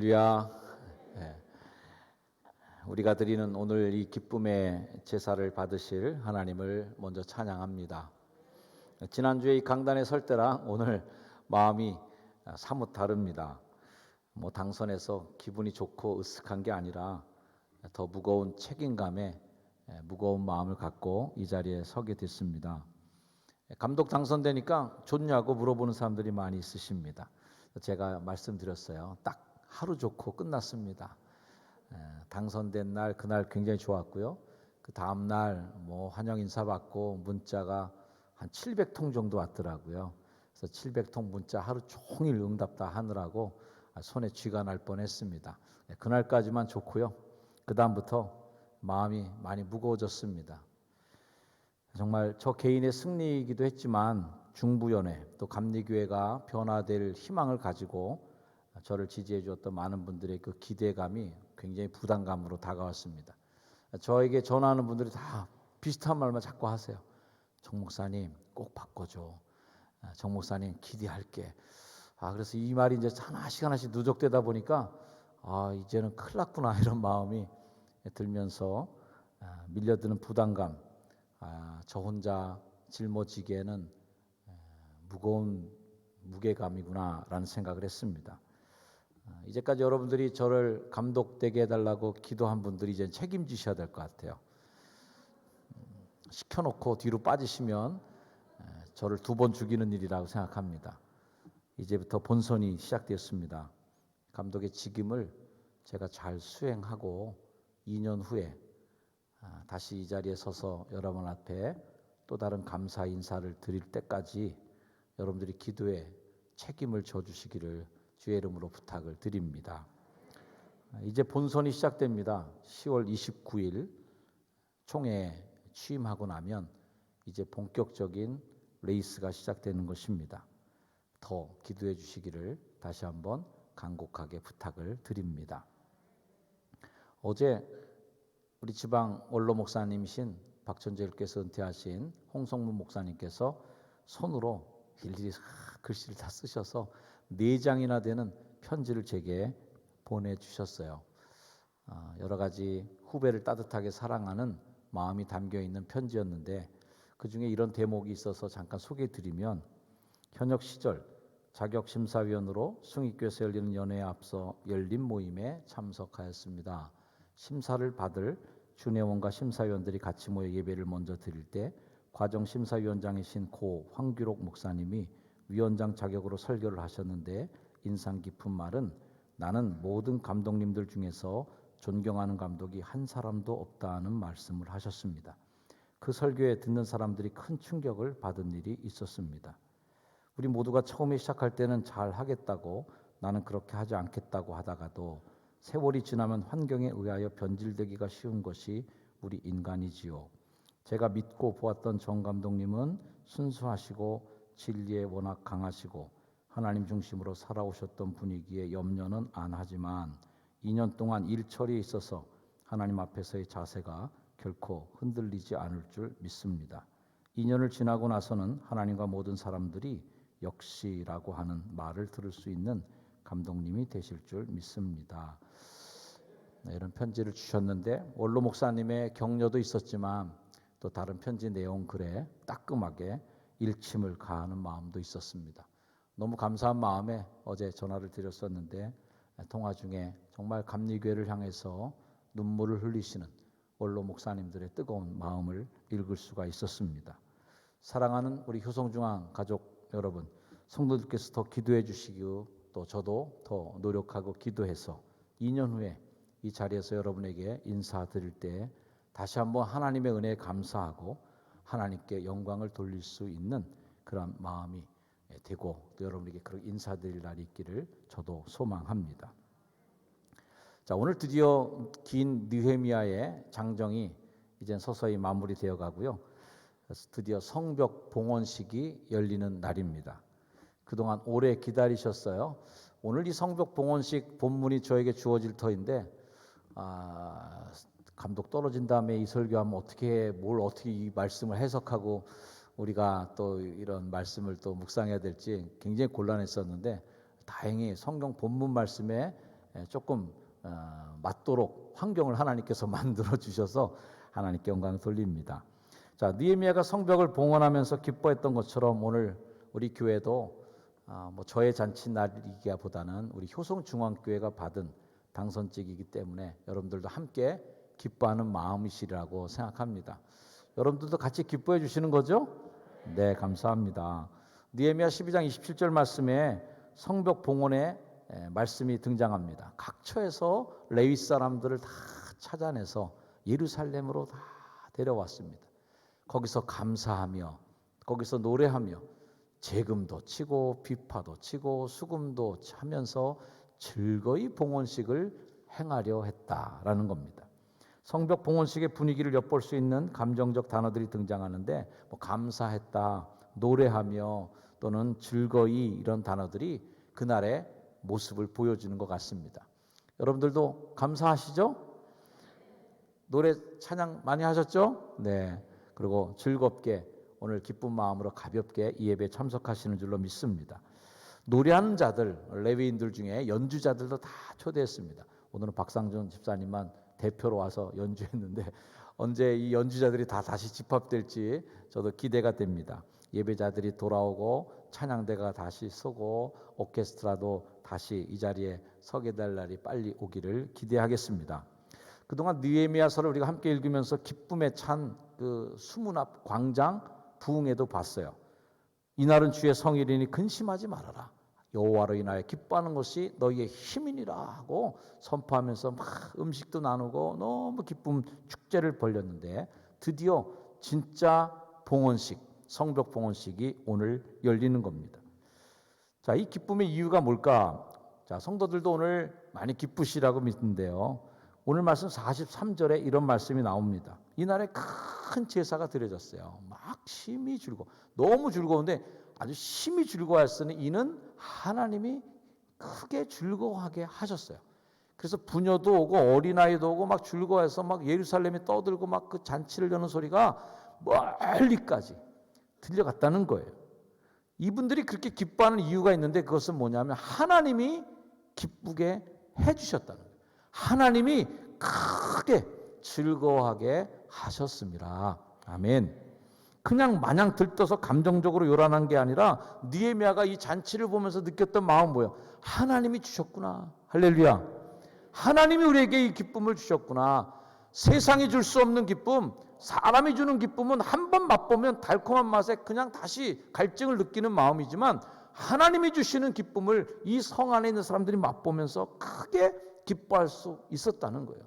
할렐루야. 예, 우리가 드리는 오늘 이 기쁨의 제사를 받으실 하나님을 먼저 찬양합니다. 지난주에 이 강단에 설 때랑 오늘 마음이 사뭇 다릅니다. 당선해서 기분이 좋고 으쓱한 게 아니라 더 무거운 책임감에 무거운 마음을 갖고 이 자리에 서게 됐습니다. 감독 당선되니까 좋냐고 물어보는 사람들이 많이 있으십니다. 제가 말씀드렸어요. 딱 하루 좋고 끝났습니다. 당선된 날 그날 굉장히 좋았고요. 그 다음 날 환영 인사 받고 문자가 한 700통 정도 왔더라고요. 그래서 700통 문자 하루 종일 응답 다 하느라고 손에 쥐가 날 뻔했습니다. 그날까지만 좋고요. 그 다음부터 마음이 많이 무거워졌습니다. 정말 저 개인의 승리이기도 했지만 중부연회 또 감리교회가 변화될 희망을 가지고 저를 지지해 주었던 많은 분들의 그 기대감이 굉장히 부담감으로 다가왔습니다. 저에게 전화하는 분들이 다 비슷한 말만 자꾸 하세요. 정 목사님 꼭 바꿔줘. 정 목사님 기대할게. 그래서 이 말이 이제 하나씩 누적되다 보니까 이제는 큰일 났구나 이런 마음이 들면서 밀려드는 부담감, 저 혼자 짊어지기에는 무거운 무게감이구나라는 생각을 했습니다. 이제까지 여러분들이 저를 감독되게 해달라고 기도한 분들이 이제 책임지셔야 될 것 같아요. 시켜놓고 뒤로 빠지시면 저를 2번 죽이는 일이라고 생각합니다. 이제부터 본선이 시작되었습니다. 감독의 직임을 제가 잘 수행하고 2년 후에 다시 이 자리에 서서 여러분 앞에 또 다른 감사 인사를 드릴 때까지 여러분들이 기도에 책임을 져주시기를 주의 이름으로 부탁을 드립니다. 이제 본선이 시작됩니다. 10월 29일 총회에 취임하고 나면 이제 본격적인 레이스가 시작되는 것입니다. 더 기도해 주시기를 다시 한번 간곡하게 부탁을 드립니다. 어제 우리 지방 원로 목사님이신 박천재일께서 은퇴하신 홍성문 목사님께서 손으로 일일이 글씨를 다 쓰셔서 4장이나 되는 편지를 제게 보내주셨어요. 여러 가지 후배를 따뜻하게 사랑하는 마음이 담겨있는 편지였는데 그 중에 이런 대목이 있어서 잠깐 소개해드리면, 현역 시절 자격심사위원으로 숭익교에서 열리는 연회에 앞서 열린 모임에 참석하였습니다. 심사를 받을 준회원과 심사위원들이 같이 모여 예배를 먼저 드릴 때 과정심사위원장이신 고 황규록 목사님이 위원장 자격으로 설교를 하셨는데 인상 깊은 말은 나는 모든 감독님들 중에서 존경하는 감독이 한 사람도 없다는 말씀을 하셨습니다. 그 설교에 듣는 사람들이 큰 충격을 받은 일이 있었습니다. 우리 모두가 처음에 시작할 때는 잘 하겠다고, 나는 그렇게 하지 않겠다고 하다가도 세월이 지나면 환경에 의하여 변질되기가 쉬운 것이 우리 인간이지요. 제가 믿고 보았던 정 감독님은 순수하시고 진리에 워낙 강하시고 하나님 중심으로 살아오셨던 분이기에 염려는 안 하지만 2년 동안 일 처리에 있어서 하나님 앞에서의 자세가 결코 흔들리지 않을 줄 믿습니다. 2년을 지나고 나서는 하나님과 모든 사람들이 역시라고 하는 말을 들을 수 있는 감독님이 되실 줄 믿습니다. 이런 편지를 주셨는데 원로 목사님의 격려도 있었지만 또 다른 편지 내용 글에 따끔하게 일침을 가하는 마음도 있었습니다. 너무 감사한 마음에 어제 전화를 드렸었는데 통화 중에 정말 감리교회를 향해서 눈물을 흘리시는 원로 목사님들의 뜨거운 마음을 읽을 수가 있었습니다. 사랑하는 우리 효성중앙 가족 여러분, 성도들께서 더 기도해 주시고 또 저도 더 노력하고 기도해서 2년 후에 이 자리에서 여러분에게 인사드릴 때 다시 한번 하나님의 은혜에 감사하고 하나님께 영광을 돌릴 수 있는 그런 마음이 되고 또 여러분에게 그런 인사드릴 날이 있기를 저도 소망합니다. 자, 오늘 드디어 긴 느헤미야의 장정이 이제 서서히 마무리되어 가고요. 드디어 성벽 봉헌식이 열리는 날입니다. 그동안 오래 기다리셨어요. 오늘 이 성벽 봉헌식 본문이 저에게 주어질 터인데 감독 떨어진 다음에 이 설교하면 어떻게 이 말씀을 해석하고 우리가 또 이런 말씀을 또 묵상해야 될지 굉장히 곤란했었는데 다행히 성경 본문 말씀에 조금 맞도록 환경을 하나님께서 만들어 주셔서 하나님께 영광 돌립니다. 자, 느헤미야가 성벽을 봉헌하면서 기뻐했던 것처럼 오늘 우리 교회도 저의 잔치 날이기보다는 우리 효성중앙교회가 받은 당선직이기 때문에 여러분들도 함께 기뻐하는 마음이시라고 생각합니다. 여러분들도 같이 기뻐해 주시는 거죠? 네, 감사합니다. 느헤미야 12장 27절 말씀에 성벽 봉헌의 말씀이 등장합니다. 각처에서 레위 사람들을 다 찾아내서 예루살렘으로 다 데려왔습니다. 거기서 감사하며 거기서 노래하며 재금도 치고 비파도 치고 수금도 하면서 즐거이 봉헌식을 행하려 했다라는 겁니다. 성벽 봉헌식의 분위기를 엿볼 수 있는 감정적 단어들이 등장하는데 감사했다, 노래하며 또는 즐거이 이런 단어들이 그날의 모습을 보여주는 것 같습니다. 여러분들도 감사하시죠? 노래 찬양 많이 하셨죠? 네. 그리고 즐겁게 오늘 기쁜 마음으로 가볍게 이 예배에 참석하시는 줄로 믿습니다. 노래하는 자들, 레위인들 중에 연주자들도 다 초대했습니다. 오늘은 박상준 집사님만 대표로 와서 연주했는데 언제 이 연주자들이 다 다시 집합될지 저도 기대가 됩니다. 예배자들이 돌아오고 찬양대가 다시 서고 오케스트라도 다시 이 자리에 서게 될 날이 빨리 오기를 기대하겠습니다. 그동안 느헤미야서를 우리가 함께 읽으면서 기쁨에 찬 그 수문 앞 광장 부흥회도 봤어요. 이날은 주의 성일이니 근심하지 말아라. 여호와로 인하여 기뻐하는 것이 너희의 힘이니라 하고 선포하면서 막 음식도 나누고 너무 기쁨 축제를 벌였는데 드디어 진짜 봉헌식, 성벽 봉헌식이 오늘 열리는 겁니다. 자, 이 기쁨의 이유가 뭘까? 자, 성도들도 오늘 많이 기쁘시라고 믿는데요. 오늘 말씀 43절에 이런 말씀이 나옵니다. 이날에 큰 제사가 드려졌어요. 막 심히 너무 즐거운데 아주 심히 즐거워했으니 이는 하나님이 크게 즐거워하게 하셨어요. 그래서 부녀도 오고 어린아이도 오고 막 즐거워해서 막 예루살렘이 떠들고 막 그 잔치를 여는 소리가 멀리까지 들려갔다는 거예요. 이분들이 그렇게 기뻐하는 이유가 있는데 그것은 뭐냐면 하나님이 기쁘게 해주셨다는 거예요. 하나님이 크게 즐거워하게 하셨습니다. 아멘. 그냥 마냥 들떠서 감정적으로 요란한 게 아니라 느헤미야가 이 잔치를 보면서 느꼈던 마음은 뭐예요? 하나님이 주셨구나. 할렐루야. 하나님이 우리에게 이 기쁨을 주셨구나. 세상이 줄 수 없는 기쁨, 사람이 주는 기쁨은 한 번 맛보면 달콤한 맛에 그냥 다시 갈증을 느끼는 마음이지만 하나님이 주시는 기쁨을 이 성 안에 있는 사람들이 맛보면서 크게 기뻐할 수 있었다는 거예요.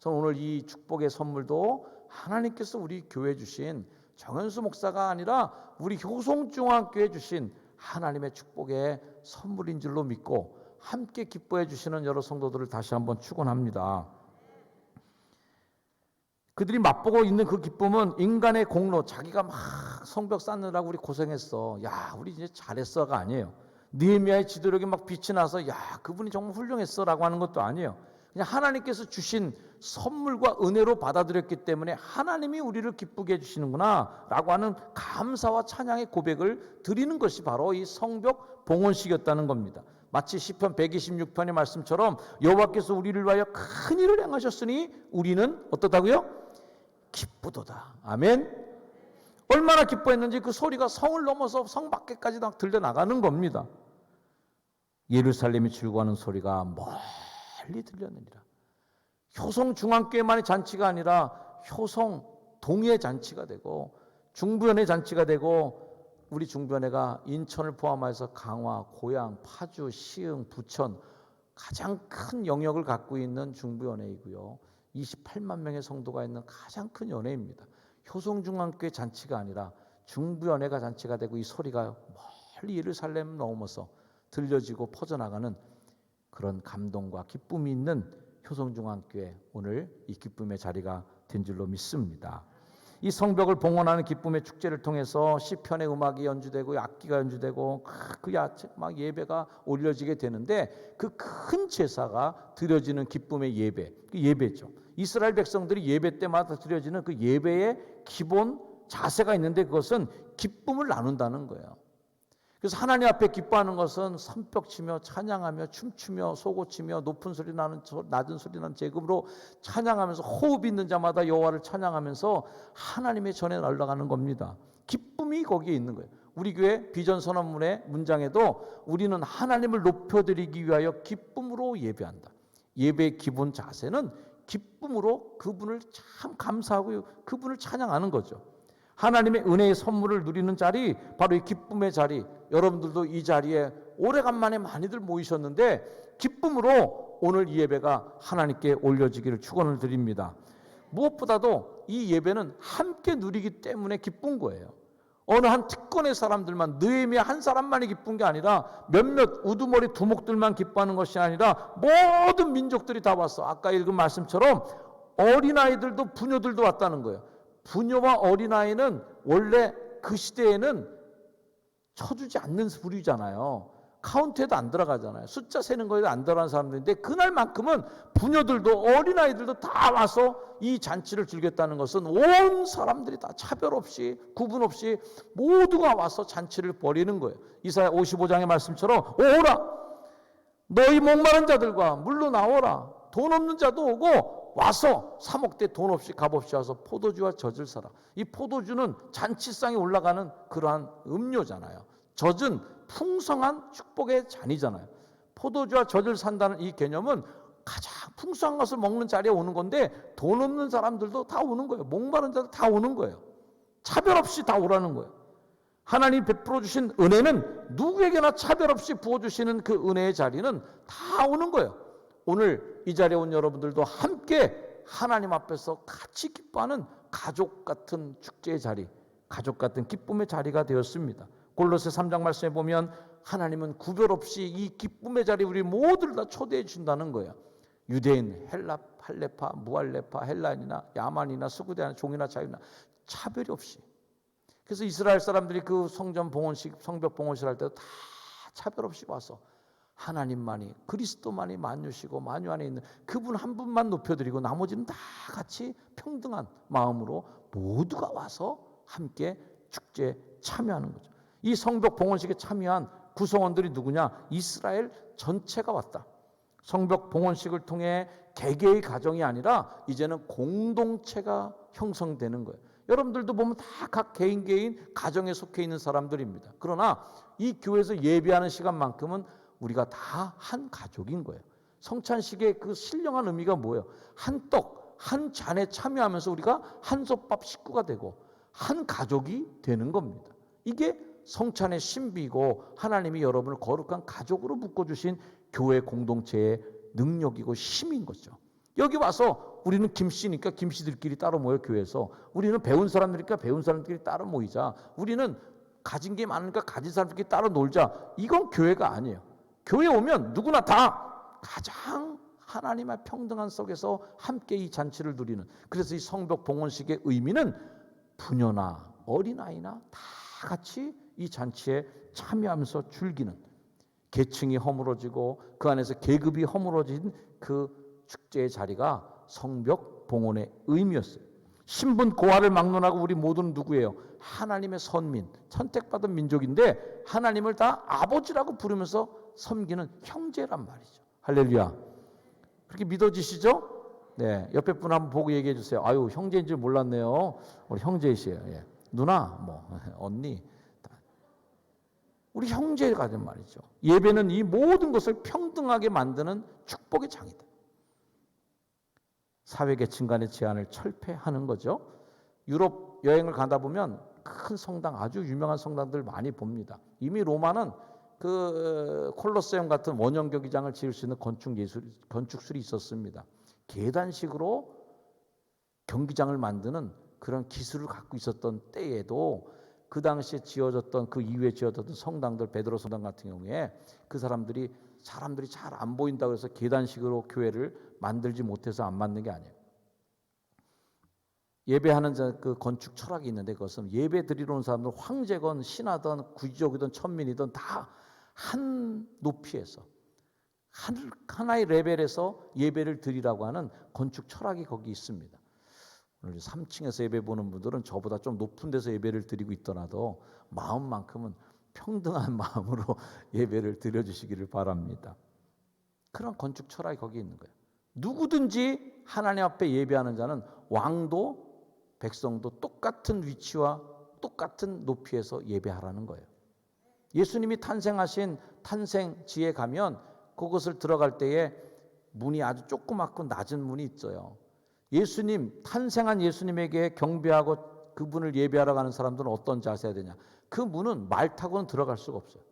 저는 오늘 이 축복의 선물도 하나님께서 우리 교회에 주신 정현수 목사가 아니라 우리 효성중앙교회에 주신 하나님의 축복의 선물인 줄로 믿고 함께 기뻐해 주시는 여러 성도들을 다시 한번 축원합니다. 그들이 맛보고 있는 그 기쁨은 인간의 공로, 자기가 막 성벽 쌓느라고 우리 고생했어. 야, 우리 이제 잘했어가 아니에요. 느헤미야의 지도력이 막 빛이 나서 야, 그분이 정말 훌륭했어라고 하는 것도 아니에요. 그냥 하나님께서 주신 선물과 은혜로 받아들였기 때문에 하나님이 우리를 기쁘게 해주시는구나 라고 하는 감사와 찬양의 고백을 드리는 것이 바로 이 성벽 봉헌식이었다는 겁니다. 마치 시편 126편의 말씀처럼 여호와께서 우리를 위하여 큰 일을 행하셨으니 우리는 어떻다고요? 기쁘도다. 아멘. 얼마나 기뻐했는지 그 소리가 성을 넘어서 성 밖에까지 들려나가는 겁니다. 예루살렘이 즐거워하는 소리가 멀리 들렸느니라. 효성 중앙교회만의 잔치가 아니라 효성 동의 잔치가 되고 중부연회 잔치가 되고 우리 중부연회가 인천을 포함해서 강화, 고양, 파주, 시흥, 부천 가장 큰 영역을 갖고 있는 중부연회이고요. 28만 명의 성도가 있는 가장 큰 연회입니다. 효성중앙교회 잔치가 아니라 중부연회가 잔치가 되고 이 소리가 멀리 예루살렘 넘어서 들려지고 퍼져나가는 그런 감동과 기쁨이 있는 효성중앙교회 오늘 이 기쁨의 자리가 된 줄로 믿습니다. 이 성벽을 봉헌하는 기쁨의 축제를 통해서 시편의 음악이 연주되고 악기가 연주되고 막 예배가 올려지게 되는데 그 큰 제사가 드려지는 기쁨의 예배, 그 예배죠. 이스라엘 백성들이 예배 때마다 드려지는 그 예배의 기본 자세가 있는데 그것은 기쁨을 나눈다는 거예요. 그래서 하나님 앞에 기뻐하는 것은 손뼉치며 찬양하며 춤추며 소고치며 높은 소리 나는 낮은 소리 나는 제금으로 찬양하면서 호흡 있는 자마다 여호와를 찬양하면서 하나님의 전에 올라가는 겁니다. 기쁨이 거기에 있는 거예요. 우리 교회 비전 선언문의 문장에도 우리는 하나님을 높여드리기 위하여 기쁨으로 예배한다. 예배의 기본 자세는 기쁨으로 그분을 참 감사하고 그분을 찬양하는 거죠. 하나님의 은혜의 선물을 누리는 자리, 바로 이 기쁨의 자리. 여러분들도 이 자리에 오래간만에 많이들 모이셨는데 기쁨으로 오늘 이 예배가 하나님께 올려지기를 축원을 드립니다. 무엇보다도 이 예배는 함께 누리기 때문에 기쁜 거예요. 어느 한 특권의 사람들만, 느헤미야 한 사람만이 기쁜 게 아니라 몇몇 우두머리 두목들만 기뻐하는 것이 아니라 모든 민족들이 다 왔어. 아까 읽은 말씀처럼 어린아이들도 부녀들도 왔다는 거예요. 부녀와 어린아이는 원래 그 시대에는 쳐주지 않는 부류잖아요. 카운트에도 안 들어가잖아요. 숫자 세는 거에도 안 들어가는 사람들인데 그날만큼은 부녀들도 어린아이들도 다 와서 이 잔치를 즐겼다는 것은 온 사람들이 다 차별 없이 구분 없이 모두가 와서 잔치를 벌이는 거예요. 이사야 55장의 말씀처럼 오라 너희 목마른 자들과 물로 나오라 돈 없는 자도 오고 와서 사먹되 돈 없이 값 없이 와서 포도주와 젖을 사라. 이 포도주는 잔치상에 올라가는 그러한 음료잖아요. 젖은 풍성한 축복의 잔이잖아요. 포도주와 젖을 산다는 이 개념은 가장 풍성한 것을 먹는 자리에 오는 건데 돈 없는 사람들도 다 오는 거예요. 목마른 자도 다 오는 거예요. 차별 없이 다 오라는 거예요. 하나님 베풀어 주신 은혜는 누구에게나 차별 없이 부어주시는 그 은혜의 자리는 다 오는 거예요. 오늘 이 자리에 온 여러분들도 함께 하나님 앞에서 같이 기뻐하는 가족 같은 축제의 자리, 가족 같은 기쁨의 자리가 되었습니다. 골로새 3장 말씀에 보면 하나님은 구별 없이 이 기쁨의 자리 우리 모두를 다 초대해 준다는 거예요. 유대인, 헬라, 할레파, 무할레파, 헬라인이나 야만이나 스구대나 종이나 자유나 차별이 없이. 그래서 이스라엘 사람들이 그 성전 봉헌식, 성벽 봉헌식 할 때도 다 차별 없이 와서 하나님만이 그리스도만이 만유시고 만유 안에 있는 그분 한 분만 높여드리고 나머지는 다 같이 평등한 마음으로 모두가 와서 함께 축제에 참여하는 거죠. 이 성벽 봉헌식에 참여한 구성원들이 누구냐? 이스라엘 전체가 왔다. 성벽 봉헌식을 통해 개개의 가정이 아니라 이제는 공동체가 형성되는 거예요. 여러분들도 보면 다 각 개인 가정에 속해 있는 사람들입니다. 그러나 이 교회에서 예배하는 시간만큼은 우리가 다 한 가족인 거예요. 성찬식의 그 신령한 의미가 뭐예요? 한 떡, 한 잔에 참여하면서 우리가 한솥밥 식구가 되고 한 가족이 되는 겁니다. 이게 성찬의 신비이고 하나님이 여러분을 거룩한 가족으로 묶어주신 교회 공동체의 능력이고 힘인 거죠. 여기 와서 우리는 김씨니까 김씨들끼리 따로 모여 교회에서, 우리는 배운 사람들이니까 배운 사람들끼리 따로 모이자, 우리는 가진 게 많으니까 가진 사람들끼리 따로 놀자, 이건 교회가 아니에요. 교회 오면 누구나 다 가장 하나님의 평등한 속에서 함께 이 잔치를 누리는, 그래서 이 성벽 봉헌식의 의미는 부녀나 어린아이나 다 같이 이 잔치에 참여하면서 즐기는, 계층이 허물어지고 그 안에서 계급이 허물어진 그 축제의 자리가 성벽 봉헌의 의미였어요. 신분 고하를 막론하고 우리 모두는 누구예요? 하나님의 선민, 선택받은 민족인데 하나님을 다 아버지라고 부르면서 섬기는 형제란 말이죠. 할렐루야. 그렇게 믿어지시죠? 네, 옆에 분 한번 보고 얘기해 주세요. 아유, 형제인 줄 몰랐네요. 우리 형제이시에요. 예. 누나, 뭐 언니, 우리 형제가 된 말이죠. 예배는 이 모든 것을 평등하게 만드는 축복의 장이다. 사회계층 간의 제한을 철폐하는 거죠. 유럽 여행을 가다 보면 큰 성당, 아주 유명한 성당들 많이 봅니다. 이미 로마는 그 콜로세움 같은 원형 경기장을 지을 수 있는 건축술이 있었습니다. 계단식으로 경기장을 만드는 그런 기술을 갖고 있었던 때에도 그 당시에 지어졌던, 그 이후에 지어졌던 성당들, 베드로 성당 같은 경우에 그 사람들이 잘 안 보인다고 해서 계단식으로 교회를 만들지 못해서 안 만든 게 아니에요. 예배하는 그 건축 철학이 있는데, 그것은 예배 드리러 온 사람들, 황제건 신하든 귀족이든 천민이든 다 한 높이에서 하나의 레벨에서 예배를 드리라고 하는 건축 철학이 거기 있습니다. 오늘 3층에서 예배 보는 분들은 저보다 좀 높은 데서 예배를 드리고 있더라도 마음만큼은 평등한 마음으로 예배를 드려주시기를 바랍니다. 그런 건축 철학이 거기 있는 거예요. 누구든지 하나님 앞에 예배하는 자는 왕도 백성도 똑같은 위치와 똑같은 높이에서 예배하라는 거예요. 예수님이 탄생하신 탄생지에 가면 그곳을 들어갈 때에 문이 아주 조그맣고 낮은 문이 있어요. 예수님, 탄생한 예수님에게 경배하고 그분을 예배하러 가는 사람들은 어떤 자세야 되냐? 그 문은 말 타고는 들어갈 수가 없어요.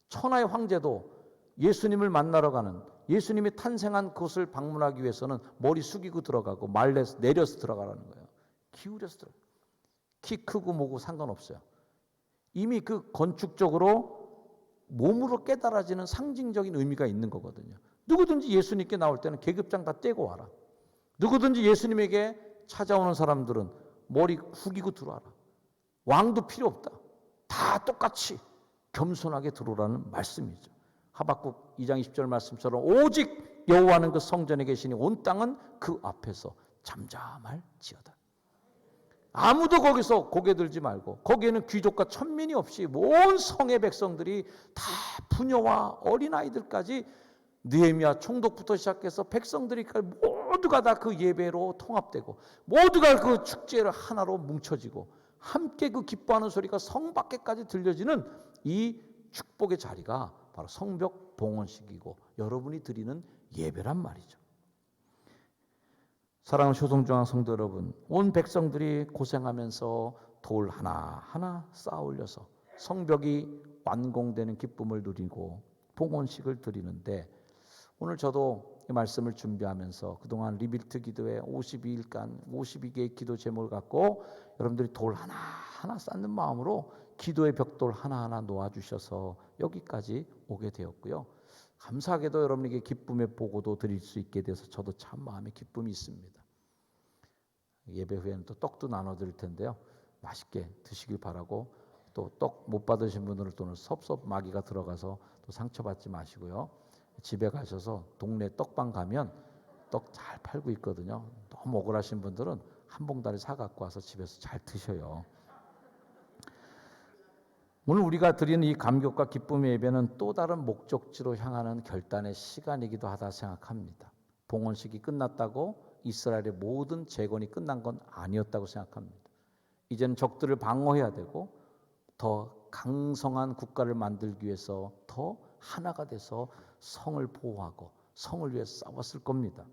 천하의 황제도 예수님을 만나러 가는, 예수님이 탄생한 곳을 방문하기 위해서는 머리 숙이고 들어가고 말 내려서 들어가라는 거예요. 기울여서 들어가요. 키 크고 뭐고 상관없어요. 이미 그 건축적으로 몸으로 깨달아지는 상징적인 의미가 있는 거거든요. 누구든지 예수님께 나올 때는 계급장 다 떼고 와라. 누구든지 예수님에게 찾아오는 사람들은 머리 숙이고 들어와라. 왕도 필요 없다. 다 똑같이 겸손하게 들어오라는 말씀이죠. 하박국 2장 20절 말씀처럼 오직 여호와는 그 성전에 계시니 온 땅은 그 앞에서 잠잠할지어다. 아무도 거기서 고개 들지 말고, 거기에는 귀족과 천민이 없이 온 성의 백성들이 다 부녀와 어린아이들까지, 느헤미야 총독부터 시작해서 백성들이 모두가 다 그 예배로 통합되고 모두가 그 축제를 하나로 뭉쳐지고 함께 그 기뻐하는 소리가 성 밖에까지 들려지는 이 축복의 자리가 바로 성벽 봉헌식이고 여러분이 드리는 예배란 말이죠. 사랑하는 효성중앙 성도 여러분, 온 백성들이 고생하면서 돌 하나하나 쌓아 올려서 성벽이 완공되는 기쁨을 누리고 봉헌식을 드리는데, 오늘 저도 이 말씀을 준비하면서 그동안 리빌트 기도회 52일간 52개의 기도 제목을 갖고 여러분들이 돌 하나하나 쌓는 마음으로 기도의 벽돌 하나하나 놓아주셔서 여기까지 오게 되었고요. 감사하게도 여러분에게 기쁨의 보고도 드릴 수 있게 돼서 저도 참 마음에 기쁨이 있습니다. 예배 후에는 또 떡도 나눠드릴 텐데요. 맛있게 드시길 바라고, 또 떡 못 받으신 분들은 또는 섭섭 마귀가 들어가서 또 상처받지 마시고요. 집에 가셔서 동네 떡방 가면 떡 잘 팔고 있거든요. 너무 억울하신 분들은 한 봉다리 사갖고 와서 집에서 잘 드셔요. 오늘 우리가 드리는 이 감격과 기쁨의 예배는 또 다른 목적지로 향하는 결단의 시간이기도 하다 생각합니다. 봉헌식이 끝났다고 이스라엘의 모든 재건이 끝난 건 아니었다고 생각합니다. 이제는 적들을 방어해야 되고 더 강성한 국가를 만들기 위해서 더 하나가 돼서 성을 보호하고 성을 위해 싸웠을 겁니다.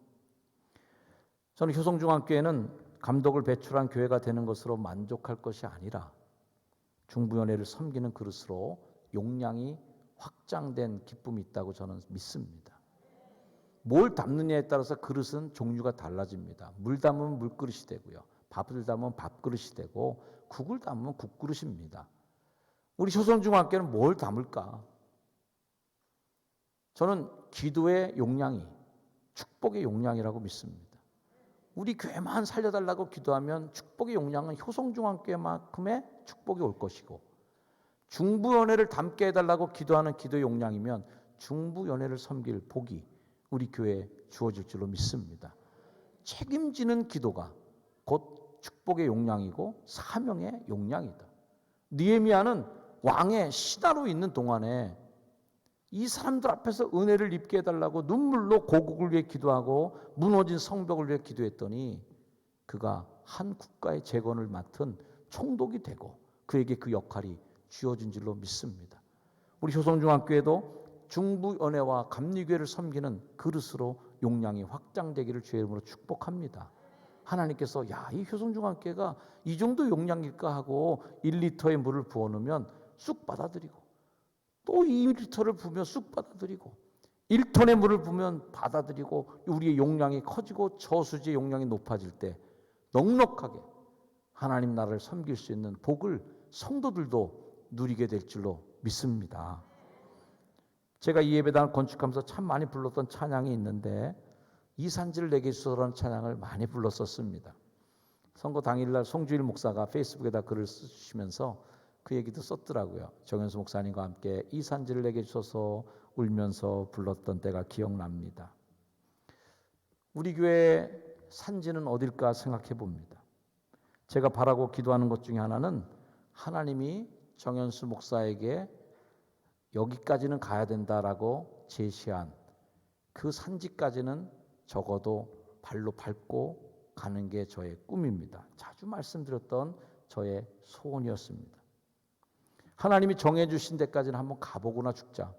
저는 효성중앙교회는 감독을 배출한 교회가 되는 것으로 만족할 것이 아니라 중부연회를 섬기는 그릇으로 용량이 확장된 기쁨이 있다고 저는 믿습니다. 뭘 담느냐에 따라서 그릇은 종류가 달라집니다. 물 담으면 물그릇이 되고요. 밥을 담으면 밥그릇이 되고 국을 담으면 국그릇입니다. 우리 효성중앙교회는 뭘 담을까? 저는 기도의 용량이 축복의 용량이라고 믿습니다. 우리 교회만 살려달라고 기도하면 축복의 용량은 효성중앙교회만큼의 축복이 올 것이고, 중부연회를 담게 해달라고 기도하는 기도의 용량이면 중부연회를 섬길 복이 우리 교회에 주어질 줄로 믿습니다. 책임지는 기도가 곧 축복의 용량이고 사명의 용량이다. 느헤미야는 왕의 신하로 있는 동안에 이 사람들 앞에서 은혜를 입게 해달라고 눈물로 고국을 위해 기도하고 무너진 성벽을 위해 기도했더니 그가 한 국가의 재건을 맡은 총독이 되고 그에게 그 역할이 주어진 줄로 믿습니다. 우리 효성중앙교회도 중부연회와 감리교회를 섬기는 그릇으로 용량이 확장되기를 주의 이름으로 축복합니다. 하나님께서 이 효성중앙교회가 이 정도 용량일까 하고 1리터의 물을 부어놓으면 쑥 받아들이고, 또 2리터를 부으면 쑥 받아들이고, 1톤의 물을 부으면 받아들이고, 우리의 용량이 커지고 저수지의 용량이 높아질 때 넉넉하게 하나님 나라를 섬길 수 있는 복을 성도들도 누리게 될 줄로 믿습니다. 제가 이 예배당을 건축하면서 참 많이 불렀던 찬양이 있는데 이산지를 내게 주소서라는 찬양을 많이 불렀었습니다. 선거 당일날 송주일 목사가 페이스북에다 글을 쓰시면서 그 얘기도 썼더라고요. 정현수 목사님과 함께 이산지를 내게 주소서 울면서 불렀던 때가 기억납니다. 우리 교회의 산지는 어딜까 생각해 봅니다. 제가 바라고 기도하는 것 중에 하나는 하나님이 정현수 목사에게 여기까지는 가야 된다라고 제시한 그 산지까지는 적어도 발로 밟고 가는 게 저의 꿈입니다. 자주 말씀드렸던 저의 소원이었습니다. 하나님이 정해주신 데까지는 한번 가보거나 죽자.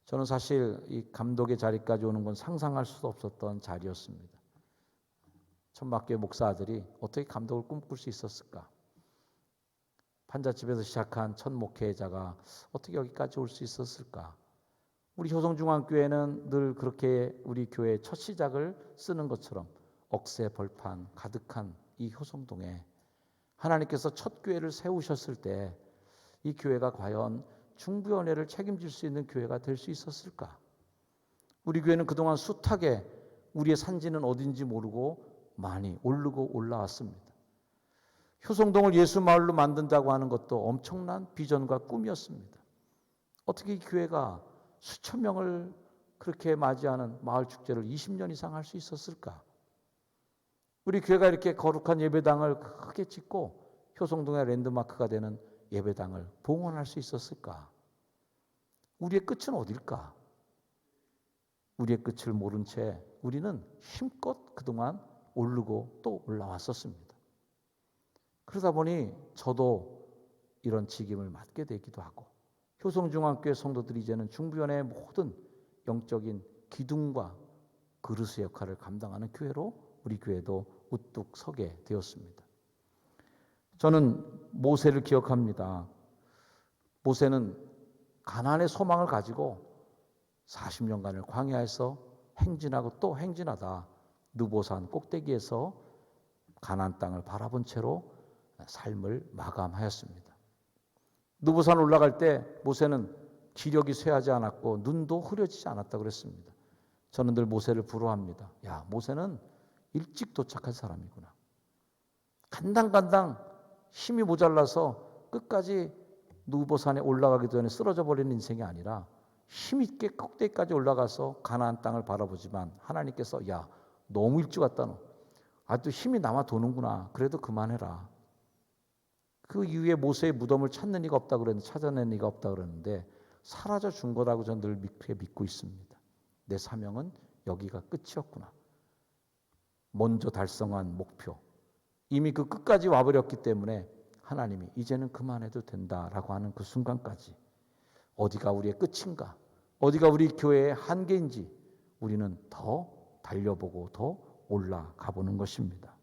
저는 사실 이 감독의 자리까지 오는 건 상상할 수도 없었던 자리였습니다. 천막교회 목사 아들이 어떻게 감독을 꿈꿀 수 있었을까? 판잣집에서 시작한 첫 목회자가 어떻게 여기까지 올 수 있었을까? 우리 효성중앙교회는 늘 그렇게 우리 교회의 첫 시작을 쓰는 것처럼 억새 벌판 가득한 이 효성동에 하나님께서 첫 교회를 세우셨을 때 이 교회가 과연 중부연회를 책임질 수 있는 교회가 될 수 있었을까? 우리 교회는 그동안 숱하게 우리의 산지는 어딘지 모르고 많이 오르고 올라왔습니다. 효성동을 예수마을로 만든다고 하는 것도 엄청난 비전과 꿈이었습니다. 어떻게 이 교회가 수천 명을 그렇게 맞이하는 마을 축제를 20년 이상 할 수 있었을까? 우리 교회가 이렇게 거룩한 예배당을 크게 짓고 효성동의 랜드마크가 되는 예배당을 봉헌할 수 있었을까? 우리의 끝은 어딜까? 우리의 끝을 모른 채 우리는 힘껏 그동안 오르고 또 올라왔었습니다. 그러다 보니 저도 이런 직임을 맡게 되기도 하고 효성중앙교회 성도들이 이제는 중부연회의 모든 영적인 기둥과 그릇의 역할을 감당하는 교회로 우리 교회도 우뚝 서게 되었습니다. 저는 모세를 기억합니다. 모세는 가나안의 소망을 가지고 40년간을 광야에서 행진하고 또 행진하다 느보산 꼭대기에서 가나안 땅을 바라본 채로 삶을 마감하였습니다. 느보산 올라갈 때 모세는 기력이 쇠하지 않았고 눈도 흐려지지 않았다고 그랬습니다. 저는 늘 모세를 부러워합니다. 야, 모세는 일찍 도착한 사람이구나. 간당간당 힘이 모자라서 끝까지 느보산에 올라가기 전에 쓰러져 버리는 인생이 아니라 힘 있게 꼭대기까지 올라가서 가나안 땅을 바라보지만 하나님께서 야, 너무 일찍 왔다 너. 아직도 힘이 남아 도는구나. 그래도 그만해라. 그 이후에 모세의 무덤을 찾는 이가 없다 그랬는데 찾아낸 이가 없다 그랬는데 사라져 준 거라고 저는 늘 믿고 있습니다. 내 사명은 여기가 끝이었구나. 먼저 달성한 목표. 이미 그 끝까지 와버렸기 때문에 하나님이 이제는 그만해도 된다라고 하는 그 순간까지 어디가 우리의 끝인가? 어디가 우리 교회의 한계인지 우리는 더 달려보고 더 올라가 보는 것입니다.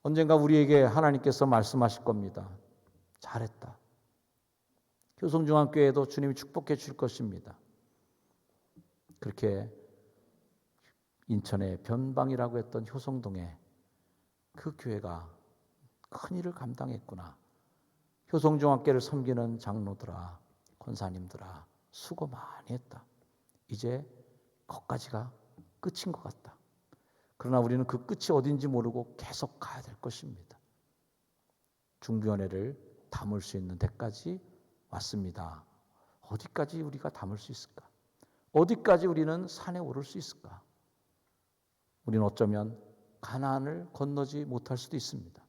언젠가 우리에게 하나님께서 말씀하실 겁니다. 잘했다. 효성중앙교회도 주님이 축복해 줄 것입니다. 그렇게 인천의 변방이라고 했던 효성동에 그 교회가 큰 일을 감당했구나. 효성중앙교회를 섬기는 장로들아, 권사님들아, 수고 많이 했다. 이제 거기까지가 끝인 것 같다. 그러나 우리는 그 끝이 어딘지 모르고 계속 가야 될 것입니다. 중부연회를 담을 수 있는 데까지 왔습니다. 어디까지 우리가 담을 수 있을까? 어디까지 우리는 산에 오를 수 있을까? 우리는 어쩌면 가나안을 건너지 못할 수도 있습니다.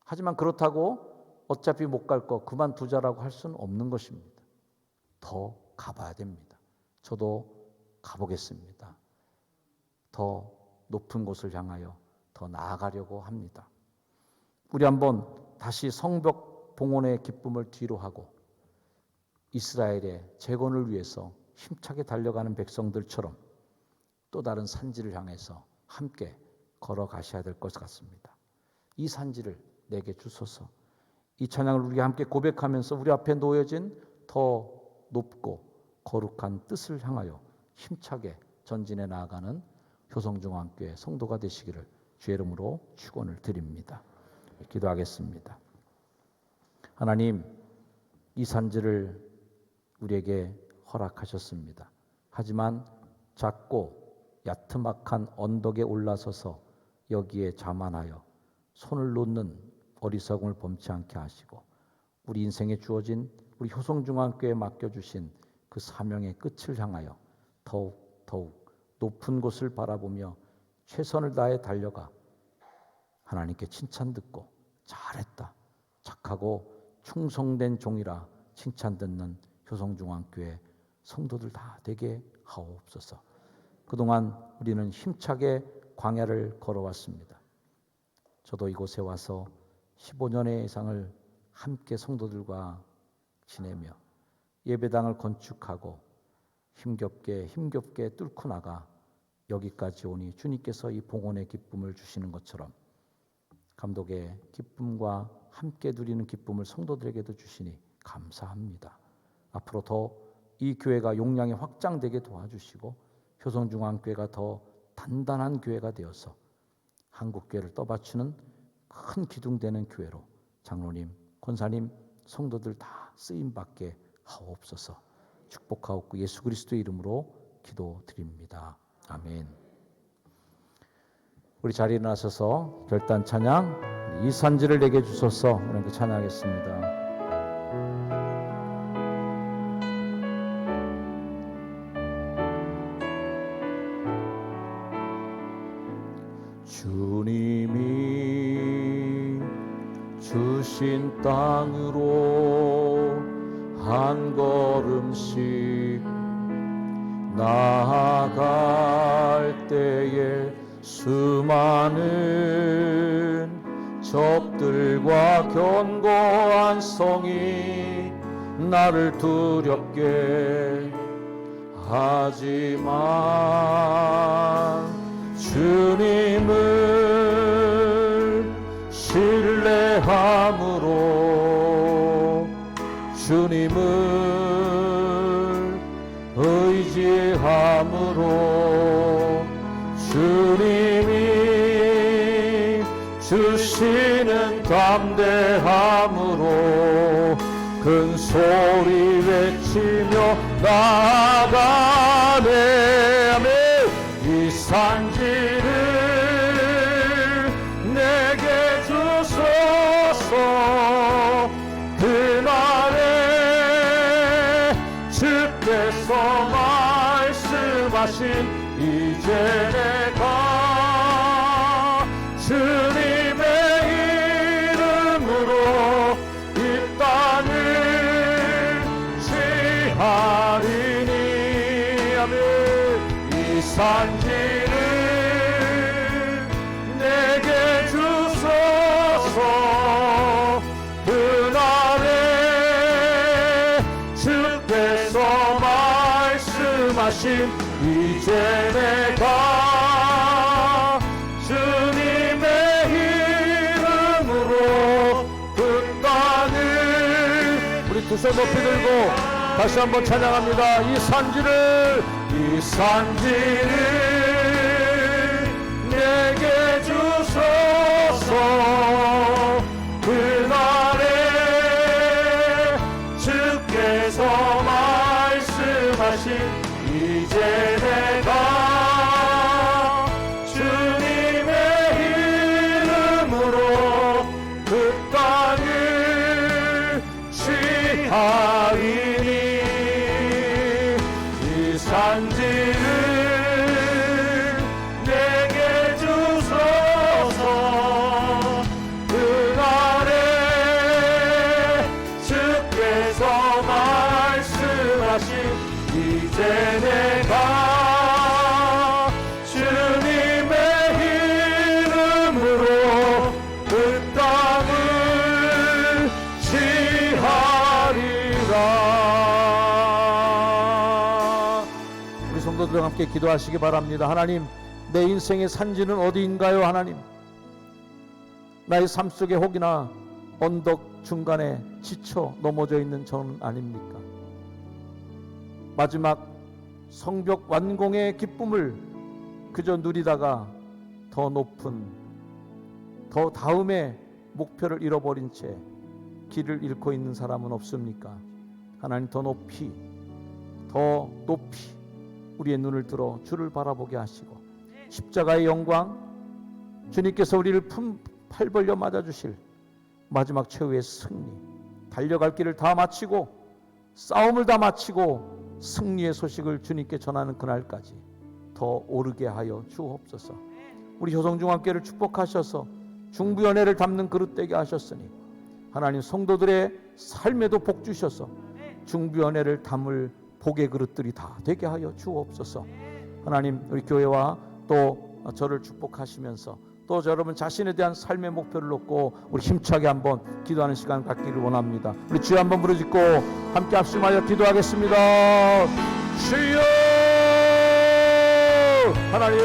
하지만 그렇다고 어차피 못 갈 거 그만두자라고 할 수는 없는 것입니다. 더 가봐야 됩니다. 저도 가보겠습니다. 더 높은 곳을 향하여 더 나아가려고 합니다. 우리 한번 다시 성벽 봉헌의 기쁨을 뒤로 하고 이스라엘의 재건을 위해서 힘차게 달려가는 백성들처럼 또 다른 산지를 향해서 함께 걸어가셔야 될 것 같습니다. 이 산지를 내게 주소서. 이 찬양을 우리가 함께 고백하면서 우리 앞에 놓여진 더 높고 거룩한 뜻을 향하여 힘차게 전진해 나아가는 효성중앙교회 성도가 되시기를 주의 이름으로 축원을 드립니다. 기도하겠습니다. 하나님, 이 산지를 우리에게 허락하셨습니다. 하지만 작고 야트막한 언덕에 올라서서 여기에 자만하여 손을 놓는 어리석음을 범치 않게 하시고 우리 인생에 주어진 우리 효성중앙교회에 맡겨주신 그 사명의 끝을 향하여 더욱 높은 곳을 바라보며 최선을 다해 달려가 하나님께 칭찬 듣고 잘했다, 착하고 충성된 종이라 칭찬 듣는 효성중앙교회 성도들 다 되게 하옵소서. 그동안 우리는 힘차게 광야를 걸어왔습니다. 저도 이곳에 와서 15년의 이상을 함께 성도들과 지내며 예배당을 건축하고 힘겹게 뚫고 나가 여기까지 오니 주님께서 이 봉헌의 기쁨을 주시는 것처럼 감독의 기쁨과 함께 누리는 기쁨을 성도들에게도 주시니 감사합니다. 앞으로 더 이 교회가 용량이 확장되게 도와주시고 효성중앙교회가 더 단단한 교회가 되어서 한국교회를 떠받치는 큰 기둥되는 교회로 장로님, 권사님, 성도들 다 쓰임받게 하옵소서. 축복하옵고 예수 그리스도의 이름으로 기도드립니다. 아멘. 우리 자리에 일어나셔서 결단 찬양 이 산지를 내게 주소서 이렇게 찬양하겠습니다. 주님이 주신 땅으로 한 걸음씩 나아갈 때에 수많은 적들과 견고한 성이 나를 두렵게 하지만 주님을 신뢰함으로 주님을 의지함으로 주님이 주시는 담대함으로 큰 소리 외치며 나아가네. 아멘. 이 산지를 내게 주소서. 그날에 주께서 말씀하신 이제 내가 주님의 이름으로 이 땅을 취하리니. 아멘. 이 산지를 내게 주소서. 그날에 주께서 말씀하신 이제 내가 주님의 이름으로 그 땅을 우리 두 손 높이 들고 다시 한번 찬양합니다. 이 산지를 내게 주소서. 그날에 주께서 말씀하신 이제 내가 주님의 이름으로 그 땅을 취하리니. 이 산지를 내게 주소서. 그날에 주께서 말씀하신 이제 내가 주님의 이름으로 그 땅을 취하리라. 우리 성도들과 함께 기도하시기 바랍니다. 하나님, 내 인생의 산지는 어디인가요? 하나님, 나의 삶 속에 혹이나 언덕 중간에 지쳐 넘어져 있는 저는 아닙니까? 마지막 성벽 완공의 기쁨을 그저 누리다가 더 높은, 더 다음의 목표를 잃어버린 채 길을 잃고 있는 사람은 없습니까? 하나님, 더 높이 우리의 눈을 들어 주를 바라보게 하시고 십자가의 영광, 주님께서 우리를 팔 벌려 맞아주실 마지막 최후의 승리, 달려갈 길을 다 마치고 싸움을 다 마치고 승리의 소식을 주님께 전하는 그날까지 더 오르게 하여 주옵소서. 우리 효성중앙교회를 축복하셔서 중부연회를 담는 그릇 되게 하셨으니 하나님, 성도들의 삶에도 복 주셔서 중비원회를 담을 복의 그릇들이 다 되게 하여 주옵소서. 하나님, 우리 교회와 또 저를 축복하시면서 또 여러분 자신에 대한 삶의 목표를 놓고 우리 힘차게 한번 기도하는 시간 갖기를 원합니다. 우리 주여 한번 부르짖고 함께 합심하여 기도하겠습니다. 주여 하나님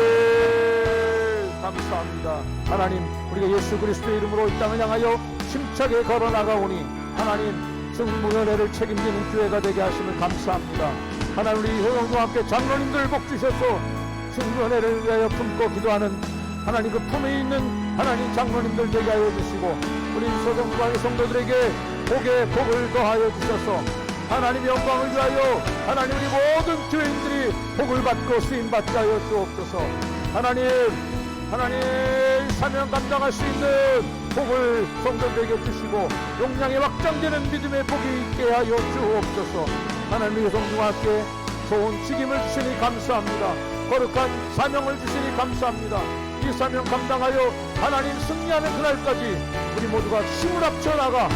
감사합니다. 하나님, 우리가 예수 그리스도의 이름으로 이 땅을 향하여 힘차게 걸어나가오니 하나님 중무연회를 책임지는 교회가 되게 하심을 감사합니다. 하나님, 우리 효영과 함께 장로님들 복 주셔서 중무연회를 위하여 품고 기도하는 하나님 그 품에 있는 하나님 장로님들 되게 하여 주시고 우리 소정부강의 성도들에게 복에 복을 더하여 주셔서 하나님의 영광을 위하여 하나님 우리 모든 교인들이 복을 받고 쓰임받게 하여 주옵소서. 하나님 사명 감당할 수 있는 복을 성도들에게 주시고 용량이 확장되는 믿음의 복이 있게 하여 주옵소서. 하나님의 성도와 함께 좋은 직임을 주시니 감사합니다. 거룩한 사명을 주시니 감사합니다. 이 사명 감당하여 하나님 승리하는 그날까지 우리 모두가 힘을 합쳐 나가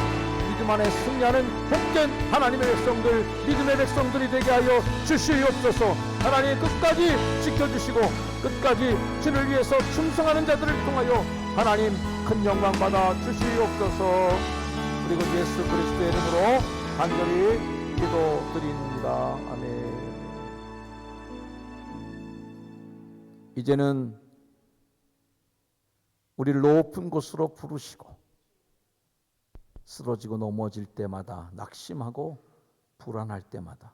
믿음 안에 승리하는 복된 하나님의 백성들, 믿음의 백성들이 되게 하여 주시옵소서. 하나님 끝까지 지켜주시고 끝까지 주를 위해서 충성하는 자들을 통하여 하나님 큰 영광 받아 주시옵소서. 그리고 예수 그리스도의 이름으로 간절히 기도드립니다. 아멘. 이제는 우리를 높은 곳으로 부르시고 쓰러지고 넘어질 때마다 낙심하고 불안할 때마다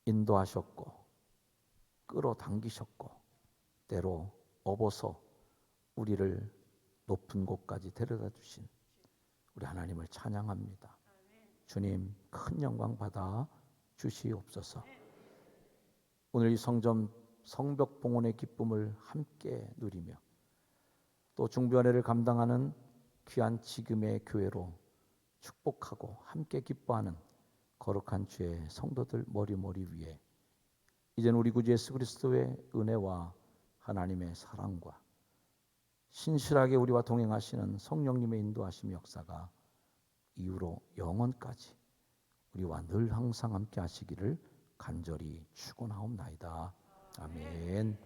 인도하셨고 끌어당기셨고 때로 업어서 우리를 높은 곳까지 데려다 주신 우리 하나님을 찬양합니다. 주님 큰 영광 받아 주시옵소서. 오늘 이 성전 성벽봉헌의 기쁨을 함께 누리며 또 중보연회를 감당하는 귀한 지금의 교회로 축복하고 함께 기뻐하는 거룩한 주의 성도들 머리머리 위에 이제는 우리 구주 예수 그리스도의 은혜와 하나님의 사랑과 신실하게 우리와 동행하시는 성령님의 인도하심의 역사가 이후로 영원까지 우리와 늘 항상 함께 하시기를 간절히 축원하옵나이다. 아멘.